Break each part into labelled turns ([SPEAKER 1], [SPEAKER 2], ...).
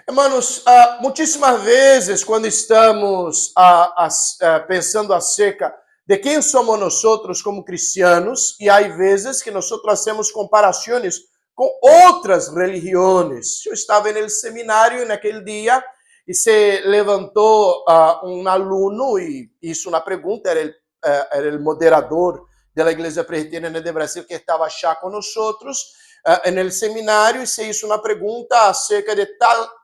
[SPEAKER 1] Hermanos, muitíssimas vezes quando estamos pensando acerca de quem somos nós como cristianos, e há vezes que nós fazemos comparações com outras religiões. Eu estava no seminário naquele dia e se levantou um aluno e hizo uma pergunta, era o moderador da Igreja Presbiteriana de Brasil que estava já com nós no seminário, e se hizo uma pergunta acerca de tal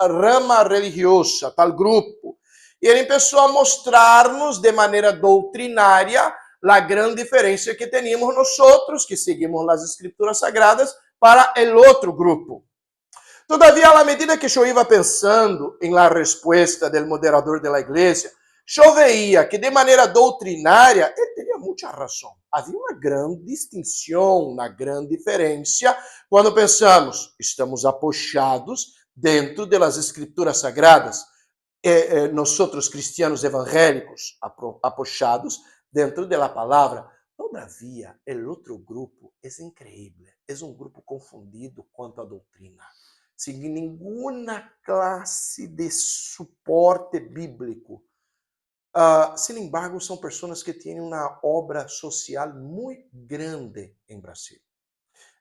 [SPEAKER 1] rama religiosa, tal grupo. E ele começou a mostrar-nos de maneira doutrinária a grande diferença que temos nós, que seguimos as Escrituras Sagradas, para o outro grupo. Todavia, à medida que eu ia pensando em la resposta do moderador da igreja, eu veia que, de maneira doutrinária, ele tinha muita razão. Havia uma grande distinção, uma grande diferença, quando pensamos, estamos apoiados dentro das Escrituras Sagradas. Nós, cristianos evangélicos, apoiados dentro da palavra. Todavia, o outro grupo é incrível. É um grupo confundido quanto à doutrina, sem nenhuma classe de suporte bíblico. Sin embargo, são pessoas que têm uma obra social muito grande em Brasil,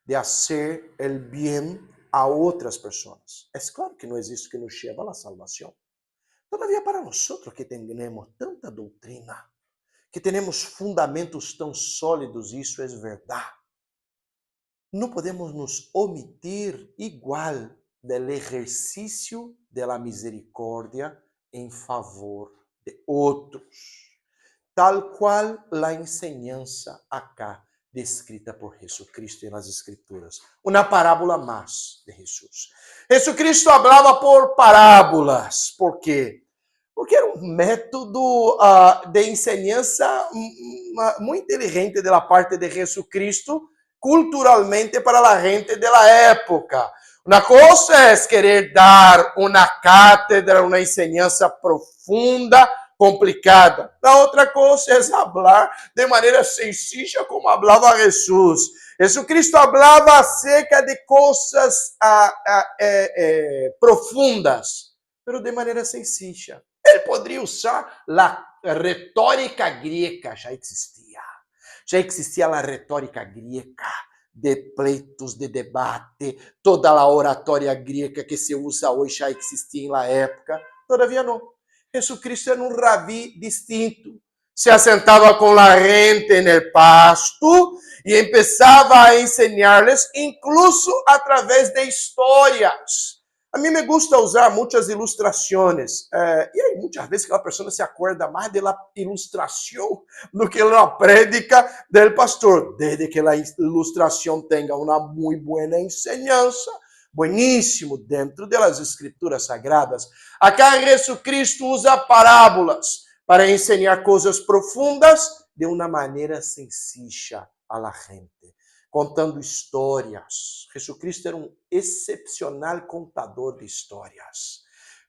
[SPEAKER 1] de fazer o bem a outras pessoas. É claro que não existe que nos leve à salvação. Todavia, para nós que temos tanta doutrina, que temos fundamentos tão sólidos, isso é verdade. Não podemos nos omitir igual do exercício da misericórdia em favor de outros, tal qual a enseñança acá descrita por Jesucristo nas Escrituras. Uma parábola mais de Jesus. Jesucristo falava por parábolas. Por quê? Porque era um método de enseñança muito inteligente da parte de Jesucristo, culturalmente para a gente da época. Uma coisa é querer dar uma cátedra, uma enseñança profunda, complicada. A outra coisa é falar de maneira sencilla, como falava Jesus. Jesucristo falava acerca de coisas profundas, mas de maneira sencilla. Ele poderia usar a retórica grega, já existia a retórica grega, de pleitos, de debate, toda a oratória grega que se usa hoje já existia na época. Todavia não. Jesucristo era um rabi distinto. Se assentava com a gente no pasto e começava a ensinar-lhes, incluso através de histórias. A mim me gusta usar muitas ilustrações. E aí, muitas vezes, aquela pessoa se acorda mais da ilustração do que da prédica do pastor. Desde que a ilustração tenha uma muito boa enseñança, bueníssimo, dentro das Escrituras Sagradas. Acá, Jesucristo usa parábolas para ensinar coisas profundas de uma maneira sencilla a la gente, contando histórias. Jesucristo era um excepcional contador de histórias.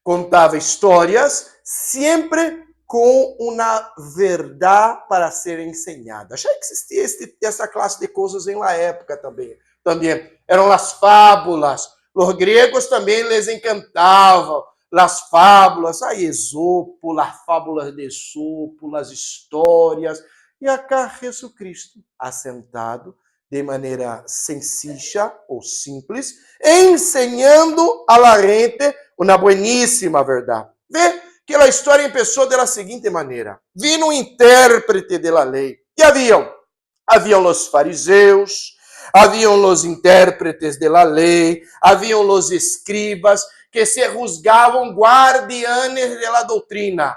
[SPEAKER 1] Contava histórias sempre com uma verdade para ser ensinada. Já existia essa classe de coisas em la época também. Eram as fábulas. Os gregos também les encantavam as fábulas, a Esopo, as fábulas de Esopo, as histórias. E acá Jesucristo, assentado de maneira sencilla ou simples, ensinando a la gente uma bueníssima verdade. Vê que a história começou da seguinte maneira. Vino um intérprete da lei. E haviam os fariseus, haviam os intérpretes da lei, haviam os escribas, que se juzgavam guardianes da doutrina.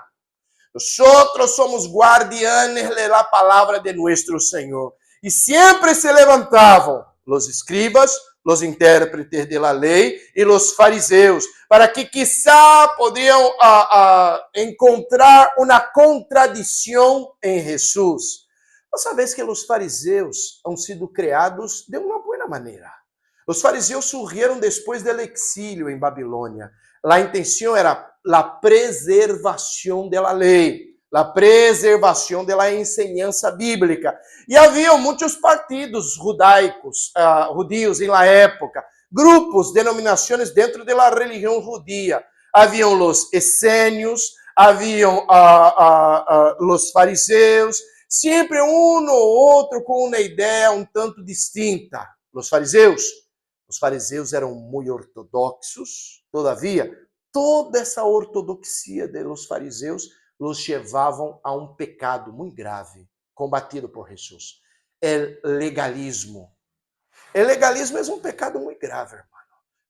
[SPEAKER 1] Nós somos guardianes da palavra de nosso Senhor. E sempre se levantavam os escribas, os intérpretes da lei e os fariseus, para que quizá podiam encontrar uma contradição em Jesus. Mas sabes que os fariseus han sido criados de uma boa maneira. Os fariseus surgiram depois do exílio em Babilônia. A intenção era a preservação da lei, a preservação da enseñança bíblica. E havia muitos partidos judaicos, judios em la época, grupos, denominações dentro da religião judia. Haviam os essênios, haviam os fariseus, sempre um ou outro com uma ideia um tanto distinta. Os fariseus eram muito ortodoxos, todavia, toda essa ortodoxia dos fariseus os levavam a um pecado muito grave, combatido por Jesus. O legalismo. O legalismo é um pecado muito grave, hermano.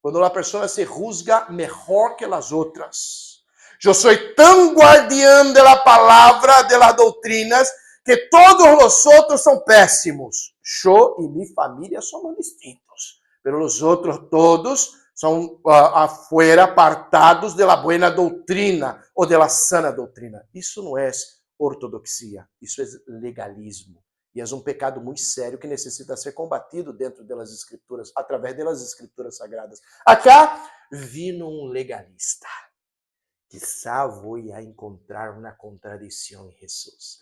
[SPEAKER 1] Quando a pessoa se juzga melhor que as outras. Eu sou tão guardião da palavra, das doutrinas, que todos os outros são péssimos. Eu e minha família somos distintos, mas os outros todos são afuera, apartados da boa doutrina ou da sana doutrina. Isso não é ortodoxia, isso é legalismo. E é um pecado muito sério que necessita ser combatido dentro das escrituras, através das escrituras sagradas. Acá vino um legalista. Quizá vou encontrar uma contradição em Jesus.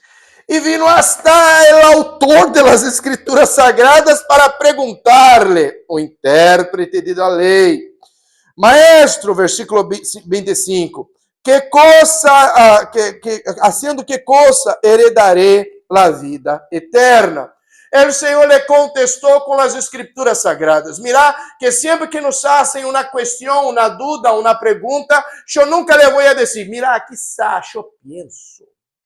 [SPEAKER 1] E vino hasta o autor das escrituras sagradas para perguntar-lhe, o intérprete da lei, Maestro, versículo 25, que cosa, haciendo que cosa heredaré la vida eterna? O Senhor lhe contestou com as escrituras sagradas. Mira, que sempre que nos hacen uma questão, uma dúvida, uma pergunta, eu nunca le vou a dizer, mira, quizá eu penso,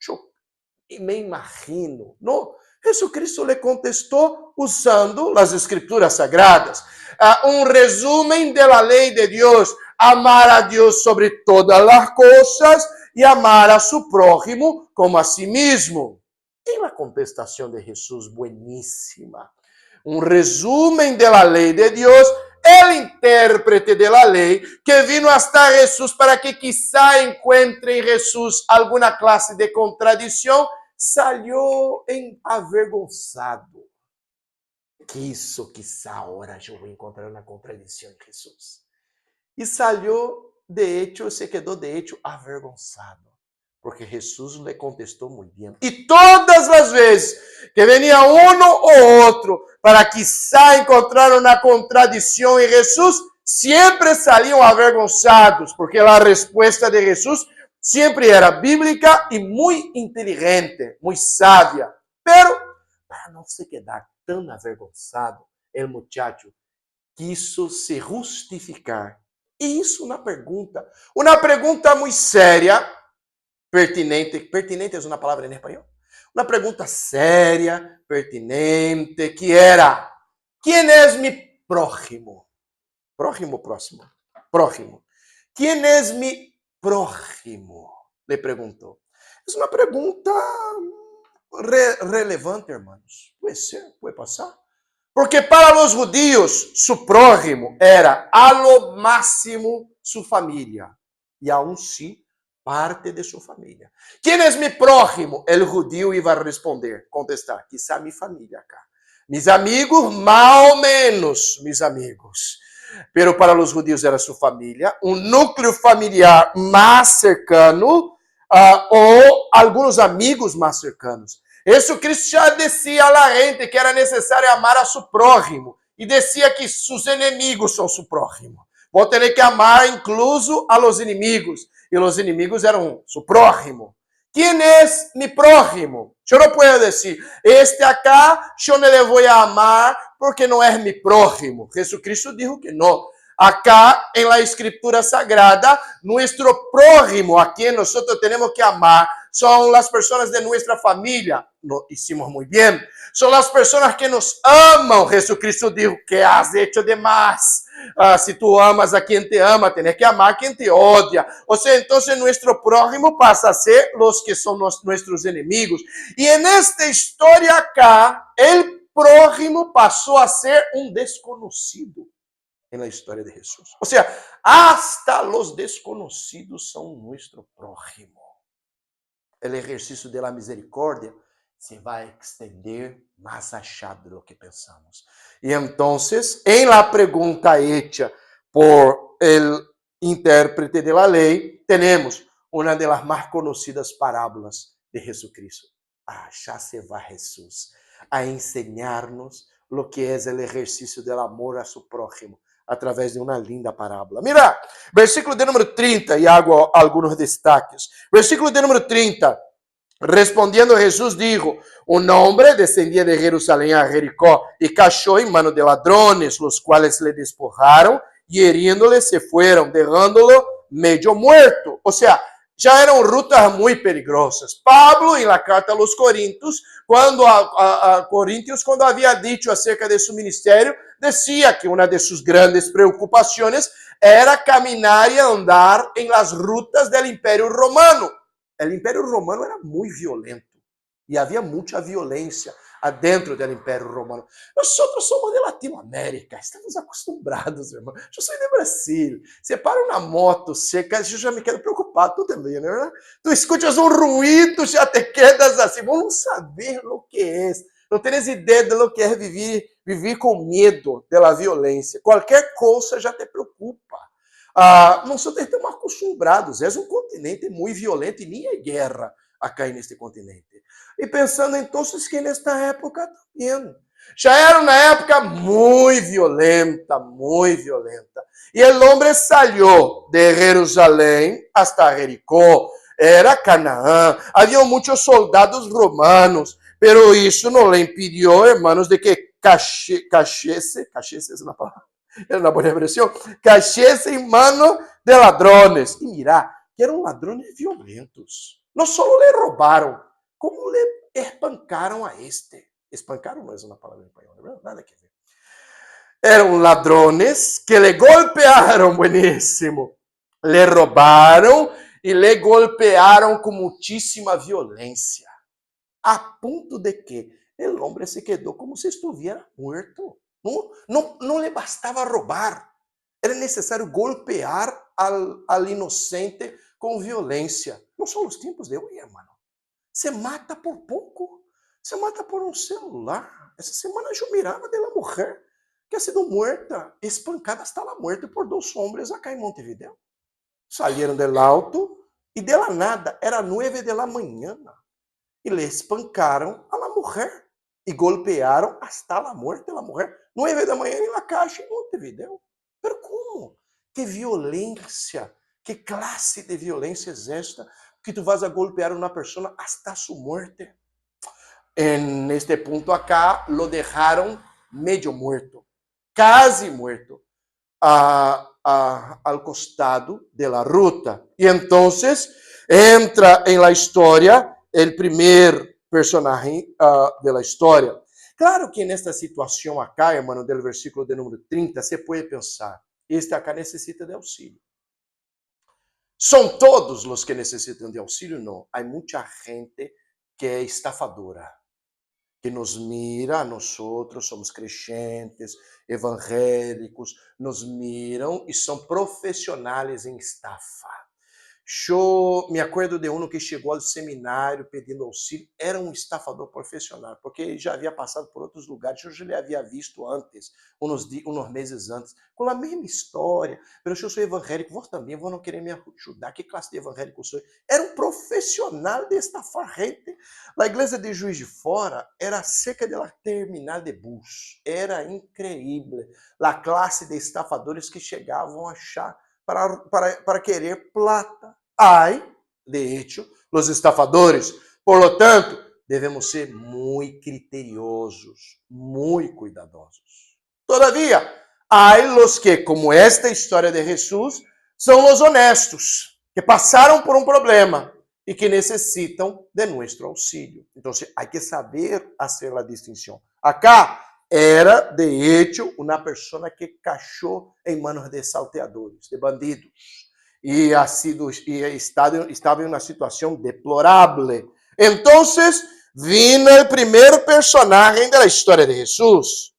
[SPEAKER 1] eu me imagino. Não, Jesucristo lhe contestou usando as escrituras sagradas. Um resumen de la lei de Deus. Amar a Deus sobre todas as coisas e amar a su prójimo como a si mesmo. E a contestação de Jesus, bueníssima. Um resumen de la lei de Deus, o intérprete de la lei, que vino hasta Jesus para que quizá encontre em Jesus alguma classe de contradição, salió avergonzado. Que isso, quizá agora eu vou encontrar uma contradição em Jesus. E salió, de hecho, se quedou de hecho avergonzado. Porque Jesus lhe contestou muito bem. E todas as vezes que venia um ou outro para quizá encontrar uma contradição em Jesus, sempre saliam avergonzados, porque a resposta de Jesus sempre era bíblica e muito inteligente, muito sábia. Pero, para não se quedar tão avergonzado, o muchacho quiso se justificar. E isso uma pergunta muito séria, pertinente. Pertinente é uma palavra em espanhol? Uma pergunta séria, pertinente, que era: quem é mi prójimo? Prójimo, próximo. Prójimo. Quem é mi prójimo? Le perguntou. É uma pergunta relevante, hermanos. Pode ser, pode passar. Porque para os judíos, su prójimo era a lo máximo su família. E aún sí, parte de sua família. Quem é mi prójimo? El judío iba a responder, contestar, quizá mi família acá. Mis amigos, más ou menos, mis amigos. Pero para os judíos era sua família, um núcleo familiar mais cercano, ou alguns amigos mais cercanos. Jesucristo já dizia a la gente que era necessário amar a su prójimo. E dizia que seus inimigos são su prójimo. Vou ter que amar incluso a los inimigos. E os inimigos eram su prójimo. Quem é mi prójimo? Eu não posso dizer, este acá eu não le vou a amar porque não é mi prójimo. Jesucristo dijo que não. Acá en la escritura sagrada, nuestro prójimo, a quien nosotros tenemos que amar, son las personas de nuestra familia. Lo hicimos muy bien. Son las personas que nos aman. Jesucristo dijo que has hecho de más. Si tú amas a quien te ama, tienes que amar a quien te odia. O sea, entonces nuestro prójimo pasa a ser los que son nuestros enemigos. Y en esta historia acá, el prójimo pasó a ser un desconocido en la historia de Jesús. O sea, hasta los desconocidos son nuestro prójimo. El ejercicio de la misericordia se va a extender más allá de lo que pensamos. Y entonces, en la pregunta hecha por el intérprete de la ley, tenemos una de las más conocidas parábolas de Jesucristo. Ya se va Jesús a enseñarnos lo que es el ejercicio del amor a su prójimo, através de uma linda parábola. Mira, versículo de número 30, e hago alguns destaques. Versículo de número 30. Respondiendo Jesús dijo, un hombre descendía de Jerusalén a Jericó y cayó en manos de ladrones, los cuales le despojaron y heriéndole se fueron, dejándolo medio muerto. O sea, já eram rutas muito perigosas. Pablo, em la carta a los Coríntios, quando havia dito acerca de seu ministério, decía que uma de suas grandes preocupações era caminhar e andar em las rutas del Império Romano. O Império Romano era muito violento e havia muita violência adentro do Império Romano. Nós somos de Latinoamérica, estamos acostumados, irmão. Eu sou de Brasil. Você para na moto seca, eu já me quedo preocupado, tu também, né? Tu escutas um ruído, já te quedas assim. Vamos saber o que é. Não tens ideia de lo que é viver com medo da violência. Qualquer coisa já te preocupa. Nós estamos acostumados, é um continente muito violento e nem é guerra acá neste continente. E pensando então que nesta época também, já era uma época muito violenta, muito violenta. E o homem saiu de Jerusalém hasta Jericó, era Canaã, havia muitos soldados romanos, pero isso não lhe impediu, hermanos, de que cachese é uma palavra, era uma boa expressão, cachese em mano de ladrones. E mira, que eram ladrones violentos. Não só lhe roubaram, como lhe espancaram a este. Espancaram não é uma palavra em espanhol, não é nada que ver. Eram ladrones que lhe golpearam, bueníssimo. Le roubaram e le golpearam com muitíssima violência. A ponto de que o homem se quedou como se estivesse morto. Não lhe bastava roubar. Era necessário golpear al inocente com violência. Não são os tempos de hoje, irmão. Se mata por pouco. Se mata por um celular. Essa semana eu mirava de uma mulher que ha sido muerta, espancada hasta la muerte por 2 homens acá em Montevideo. Salieron del auto e de la nada, era 9 de la mañana. E le espancaram a la mujer e golpearam hasta la muerte la mujer. 9 da manhã em la calle em Montevideo. Pero como? Que violência, que classe de violência é esta? Que tu vas a golpear uma pessoa hasta su muerte. En este punto acá, lo dejaron medio muerto, casi muerto, al costado de la ruta. Y entonces entra en la historia el primer personaje de la historia. Claro que nesta situação acá, hermano, del versículo de número 30, você pode pensar, este acá necessita de auxílio. ¿Son todos los que necesitan de auxílio? No, hay mucha gente que es estafadora, que nos mira a nosotros, somos creyentes, evangélicos, nos miram e são profissionais em estafa. Eu me acordo de um que chegou ao seminário pedindo auxílio, era um estafador profissional, porque ele já havia passado por outros lugares, eu já lhe havia visto antes, uns meses antes, com a mesma história, mas eu sou evangélico, vós também, vós não querer me ajudar, que classe de evangélico sou? Era um profissional de estafar gente. A igreja de Juiz de Fora era cerca da terminal de bus, era incrível, a classe de estafadores que chegavam a achar para querer plata. Ai, de hecho, os estafadores. Por lo tanto, devemos ser muito criteriosos, muito cuidadosos. Todavia, hay los que, como esta história de Jesus, são os honestos, que passaram por um problema e que necessitam de nosso auxílio. Então, há que saber fazer a distinção. Acá, era, de hecho, uma pessoa que cachou em manos de salteadores, de bandidos, e estava em uma situação deplorável. Então, vino o primeiro personagem da história de Jesus,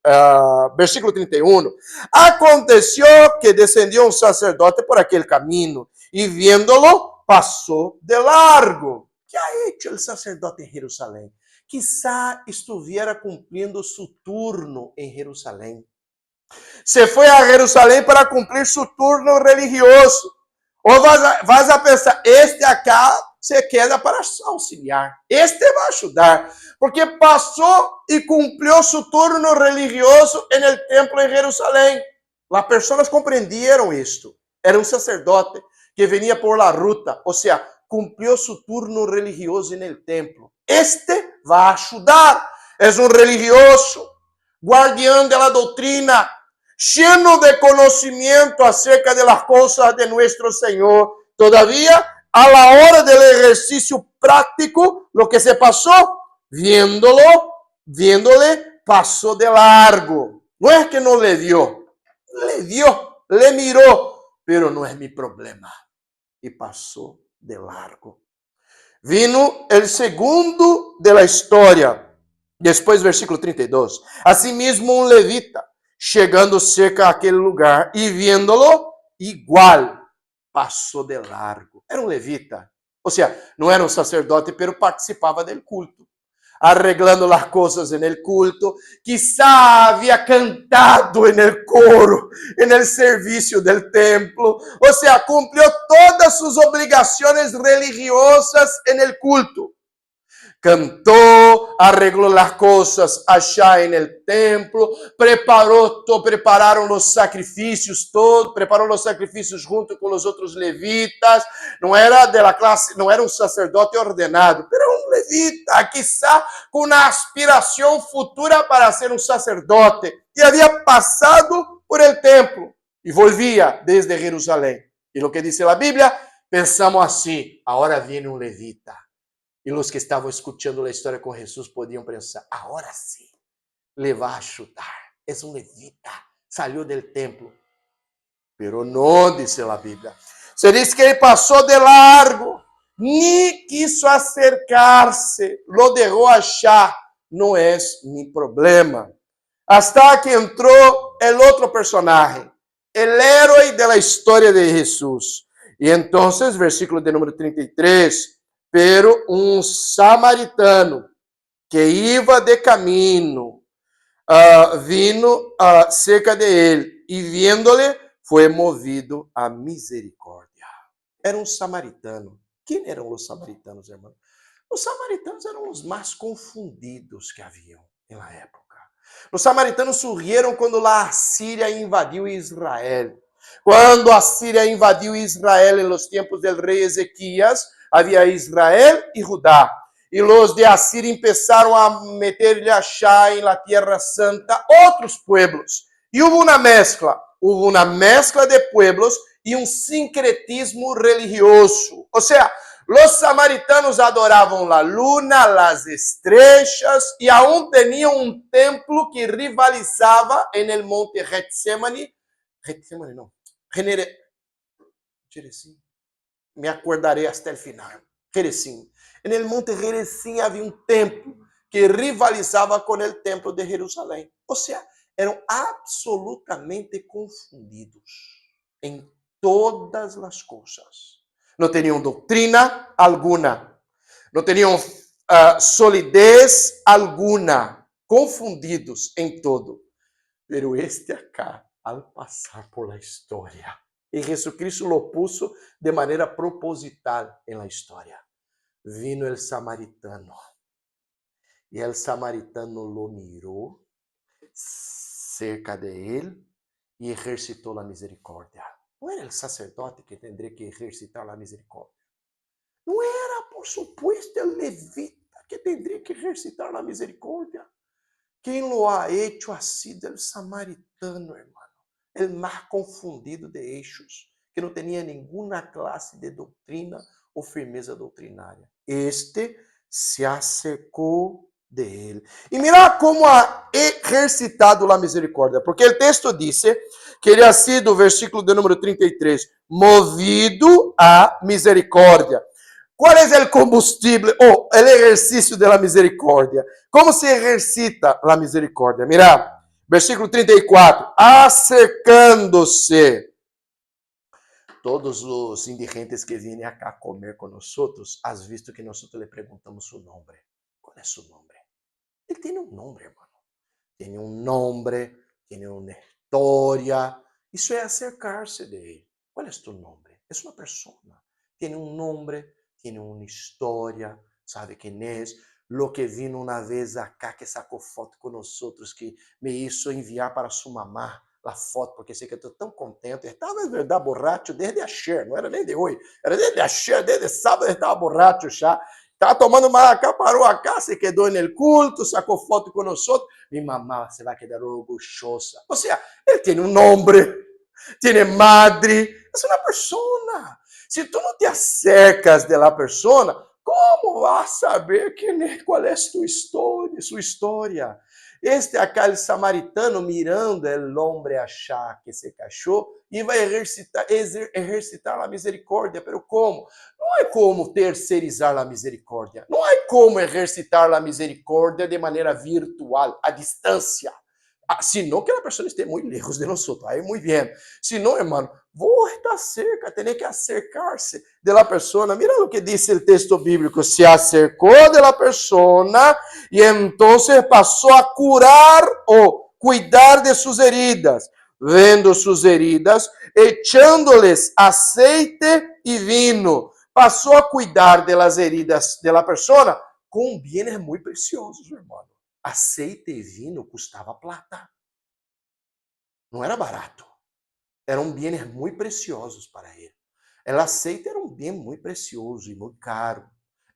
[SPEAKER 1] versículo 31. Aconteció que descendió um sacerdote por aquele caminho, e viéndolo, passou de largo. Que ha hecho o sacerdote em Jerusalém? Quizá estuviera cumprindo su turno en Jerusalén. Se fue a Jerusalém para cumprir su turno religioso. Ou vas a pensar, este acá se queda para auxiliar. Este vai ajudar. Porque passou e cumpriu su turno religioso en el templo en Jerusalém. Las personas comprendieron esto. Era un sacerdote que venía por la ruta, o sea, cumplió su turno religioso en el templo. Este va a ayudar. Es un religioso, guardián de la doctrina, lleno de conocimiento acerca de las cosas de nuestro Señor. Todavía, a la hora del ejercicio práctico, lo que se pasó, viéndole, pasó de largo. No es que no le dio, le miró, pero no es mi problema. Y pasó de largo. Vino el segundo de la historia. Después, versículo 32. Asimismo, un levita, chegando cerca a aquele lugar e viéndolo, igual, passou de largo. Era um levita. Ou seja, não era um sacerdote, pero participava del culto, arreglando las cosas en el culto. Quizá había cantado en el coro, en el servicio del templo. O sea, cumplió todas sus obligaciones religiosas en el culto. Cantó, arregló las cosas allá en el templo, prepararon los sacrificios, preparó los sacrificios junto con los otros levitas. No era de la clase, no era un sacerdote ordenado, pero un levita, quizá con una aspiración futura para ser un sacerdote. Y había pasado por el templo y volvía desde Jerusalén. Y lo que dice la Biblia, pensamos así, ahora viene un levita. E os que estavam escutando a história com Jesus podiam pensar, agora sim, le va a ajudar. É um levita, saiu do templo. Pero não, diz a Bíblia. Se diz que ele passou de largo, nem quiso acercar-se, lo deixou achar, não é mi problema. Hasta que entrou el outro personagem, el héroe de la história de Jesus. E então, versículo de número 33, pero um samaritano que iba de caminho, vino cerca de ele, e viéndole, foi movido a misericórdia. Era um samaritano. Quem eram os samaritanos, irmão? Os samaritanos eram os mais confundidos que haviam na época. Os samaritanos surgiram quando a Síria invadiu Israel. Quando a Síria invadiu Israel em los tempos del rei Ezequias, havia Israel e Judá. E os de Assíria começaram a meter-lhe achá em la Tierra Santa outros pueblos. E houve uma mescla de pueblos e um sincretismo religioso. Ou seja, os samaritanos adoravam a luna, as estrelas e aún tinham um templo que rivalizava en el monte Getsemani. Getsemani não. Gerizim. Me acordarei até o final. Gerizim. En el monte Gerizim havia um templo que rivalizava com o templo de Jerusalém. Ou seja, eram absolutamente confundidos em todas as coisas. Não tinham doutrina alguma. Não tinham solidez alguma. Confundidos em todo. Pero este acá, al passar por la história, e Jesucristo lo puso de maneira proposital en la história. Vino el samaritano. E el samaritano lo mirou cerca de ele e exercitou a misericórdia. Não era o sacerdote que tendria que exercitar a misericórdia. Não era, por supuesto, o levita que tendria que exercitar a misericórdia. Quem lo ha hecho ha sido el samaritano, hermano. El más confundido de eixos, que não tinha nenhuma classe de doutrina ou firmeza doutrinária. Este se acercou de ele. E mira como ha exercitado a misericórdia, porque o texto disse que ele ha sido, versículo de número 33, movido a misericórdia. Qual é o combustível ou o exercício da misericórdia? Como se exercita a misericórdia? Mira, versículo 34. Acercando-se. Todos os indigentes que vêm acá comer com nós, has visto que nós lhe perguntamos o nome. Qual é seu nome? Ele tem um nome, irmão. Tem um nome, tem uma história. Isso é acercar-se de ele. Qual é tu nome? É uma pessoa. Tem um nome, tem uma história. Sabe quem é? Lo que vino uma vez acá, que sacou foto com nós, que me hizo enviar para sua mamá a foto, porque sei que eu estou tão contente. Eu estava, na verdade, borracho desde ayer, não era nem de hoje. Era desde ayer, desde sábado, eu estava borracho já. Estava tomando uma acá, parou acá, se quedou no culto, sacou foto com nós outros. Mi mamá se vai quedar orgulhosa. Ou seja, ele tem um nome, tem madre, é uma persona. Se tu não te acercas de la persona, como vas saber qual é sua história? Este acá, el samaritano, mirando el hombre achar que se cachou, e vai exercitar a misericórdia. Pero como? Não é como terceirizar a misericórdia. Não é como exercitar a misericórdia de maneira virtual, à distância. Sino que a pessoa esteja muito lejos de nós. Aí, muito bem. Senão, irmão, vos estar cerca, tem que acercar-se de la persona. Mira o que diz o texto bíblico. Se acercou de la persona e então passou a curar ou cuidar de suas heridas. Vendo suas heridas, echando-lhes aceite e vinho. Passou a cuidar de las heridas de la persona com bienes muito preciosos, irmão. Aceite e vinho custava plata. Não era barato. Eram bienes muito preciosos para ele. O aceite era um bem muito precioso e muito caro.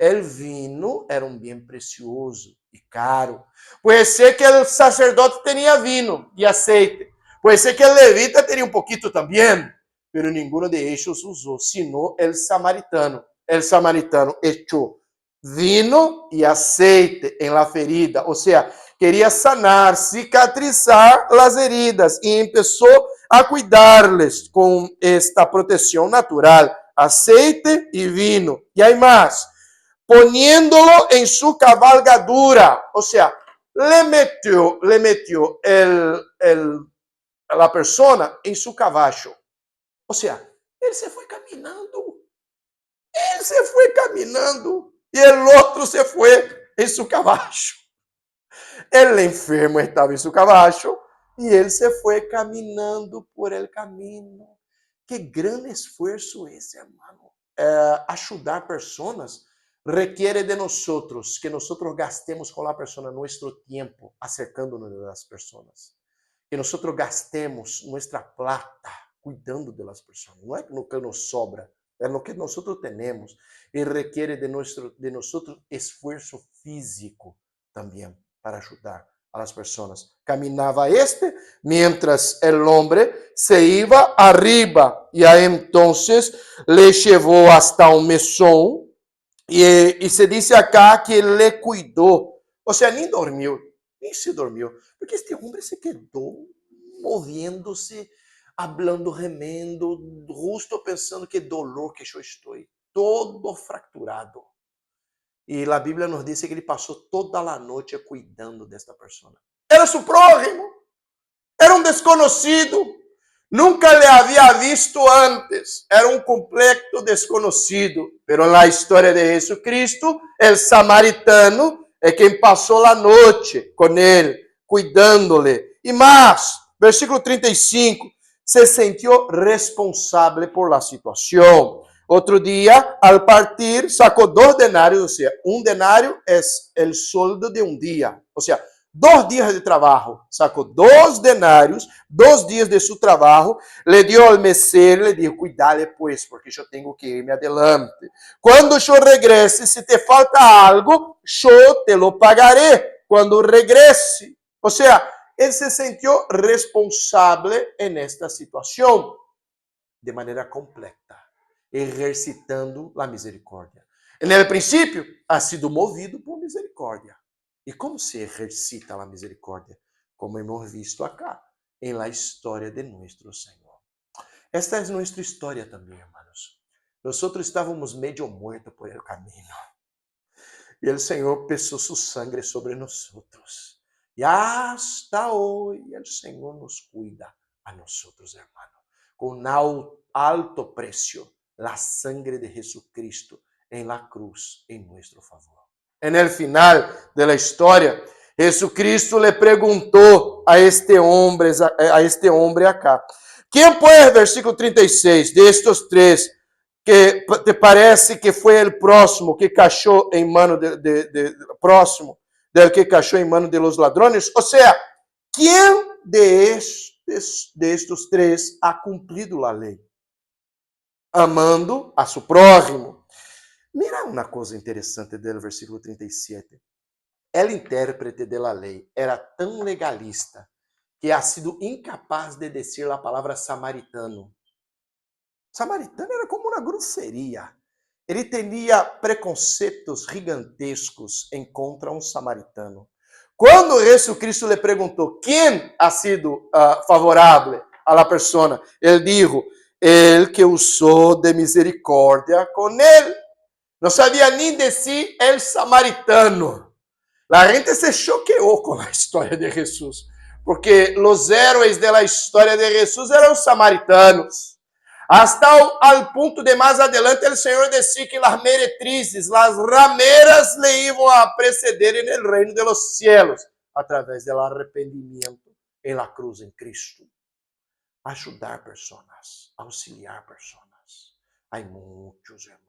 [SPEAKER 1] O vinho era um bem precioso e caro. Pode ser que o sacerdote tinha vinho e aceite. Pode ser que o levita teria um pouquinho também. Pero ninguno de ellos usou, sino el samaritano. El samaritano echou vino e aceite em la ferida, ou seja, queria sanar, cicatrizar as heridas e começou a cuidar-les com esta proteção natural, aceite e vino. E aí mais, poniéndolo em sua cavalgadura, ou seja, le metió a persona em seu caballo. Ou seja, ele se foi caminhando. Ele se foi caminhando. E o outro se foi em seu cavalo. Ele enfermo estava em seu cavalo e ele se foi caminhando por el caminho. Que grande esforço esse, hermano. Ajudar pessoas requiere de nós que nós gastemos com a pessoa nosso tempo acercándonos das pessoas. Que nós gastemos nossa plata cuidando das pessoas. Não é no que nos sobra. É no que nós temos e requiere de nós esforço físico também para ajudar a las pessoas. Caminhava mientras el hombre se iba arriba e aí entonces le llevou hasta un mesón e se dice acá que le cuidou. Ou seja, nem dormiu, nem se dormiu, porque este homem se quedou moviendo-se, hablando, remendo, justo pensando que dolor que eu estou, todo fracturado. E a Bíblia nos diz que ele passou toda a noite cuidando desta pessoa. Era seu prójimo, era um desconhecido, nunca le havia visto antes, era um completo desconhecido. Pero na história de Jesucristo, el samaritano é quem passou a noite com ele, cuidando-lhe. E mais, versículo 35, se sentiu responsável por la situação. Outro dia, al partir, sacou 2 denários, ou seja, um denário é o soldo de um dia. Ou seja, 2 dias de trabalho. Sacou 2 denários, 2 dias de seu trabalho, le dio al mesero, le dijo, cuidale pues, porque eu tenho que irme adelante. Quando eu regrese, se te falta algo, eu te lo pagaré quando regrese. Ou seja, ele se sentiu responsável nesta situação, de maneira completa, exercitando a misericórdia. No princípio, ha sido movido por misericórdia. E como se exercita a misericórdia? Como hemos visto acá, em la história de nosso Senhor. Esta é nossa história também, hermanos. Nós estávamos meio muertos por el caminho. E o Senhor pesou sua sangre sobre nós. E hasta hoje o Senhor nos cuida a nós, hermanos, com alto preço, a sangre de Jesucristo em la cruz, em nosso favor. En el final de la história, Jesucristo le perguntou a este homem acá, quem pues, versículo 36, de estos 3, que te parece que foi o próximo que cachou em mano próximo del que cachou em mano de los ladrones? Ou seja, quem de de estos tres ha cumprido a lei, amando a su prójimo. Mira uma coisa interessante do versículo 37. El intérprete de la lei era tão legalista que ha sido incapaz de dizer a palavra samaritano. Samaritano era como uma grosseria. Ele tinha preconceitos gigantescos contra um samaritano. Quando Jesus Cristo lhe perguntou quem ha sido favorável a la persona, ele dijo, el que usou de misericórdia com ele. Não sabia nem dizer el samaritano. A gente se choqueou com a história de Jesus, porque os heróis da história de Jesus eram os samaritanos. Hasta al ponto de mais adelante, o Senhor decía que as meretrizes, as rameras, le iam a preceder en el reino de los cielos, a través del arrependimiento en la cruz en Cristo. Ajudar pessoas, auxiliar pessoas. Há muitos hermanos.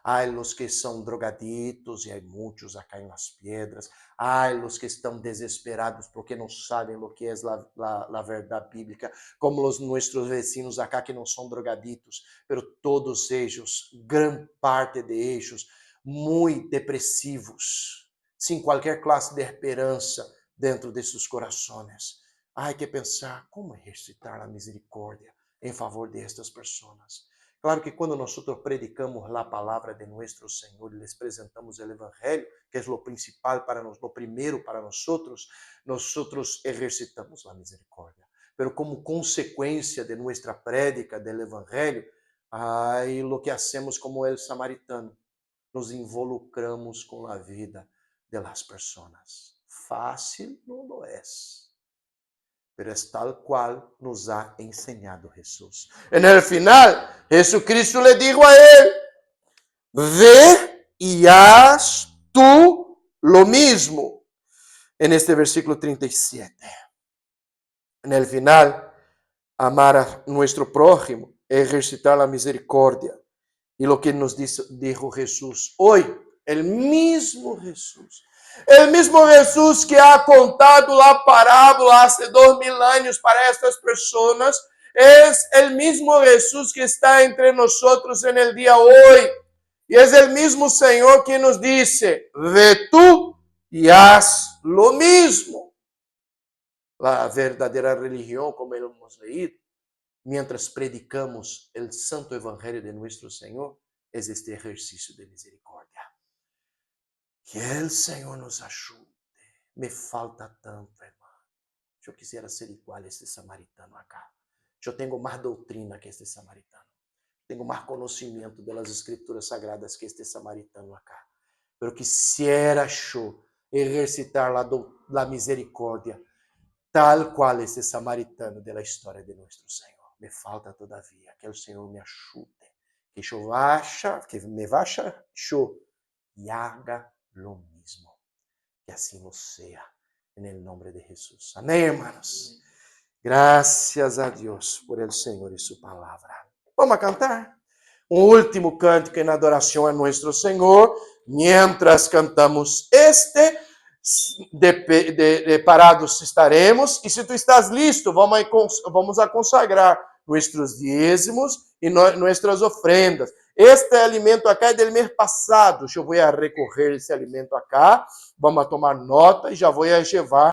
[SPEAKER 1] Há os que são drogaditos e há muitos acá em las piedras. Há os que estão desesperados porque não sabem o que é a verdade bíblica, como os nossos vecinos acá que não são drogaditos, pero todos eles, gran parte de eles, muito depressivos, sem qualquer classe de esperança dentro de seus corações. Há que pensar como exercitar a misericórdia em favor de estas pessoas. Claro que quando nós predicamos a palavra de nosso Senhor e les presentamos o Evangelho, que é o principal para nós, o primeiro para nós exercitamos a misericórdia. Pero como consequência de nossa prédica do Evangelho, aí lo que hacemos como el samaritano, nos involucramos com a vida de las pessoas. Fácil não lo é. Pero es tal cual nos ha enseñado Jesús. En el final, Jesucristo le dijo a él, ve y haz tú lo mismo. En este versículo 37. En el final, amar a nuestro prójimo, ejercitar la misericordia. Y lo que nos dijo Jesús hoy, el mismo Jesús que ha contado a parábola há 2000 anos para estas pessoas, é o mesmo Jesus que está entre nós en el dia hoje. E é o mesmo Senhor que nos disse, ve tú y haz lo mismo. La verdadeira religião, como hemos leído, mientras predicamos el santo evangelho de nuestro Senhor, é este exercício de misericórdia. Que o Senhor nos ajude. Me falta tanto, hermano. Eu quisiera ser igual a este samaritano acá. Eu tenho mais doutrina que este samaritano. Tenho mais conhecimento das escrituras sagradas que este samaritano acá. Pero quisiera eu exercitar la misericórdia tal qual este samaritano da história de nosso Senhor. Me falta todavia que o Senhor me ajude. Que me vaya yo y haga lo mismo. Que assim lo sea, en el nombre de Jesús. Amém, hermanos? Gracias a Deus por el Senhor e sua palavra. Vamos a cantar último cântico em adoração a nosso Senhor, mientras cantamos parados estaremos, e se tu estás listo, vamos a consagrar nossos dízimos e nossas ofrendas. Este alimento acá é do mês passado. Eu vou recorrer esse alimento acá. Vamos a tomar nota e já vou a levar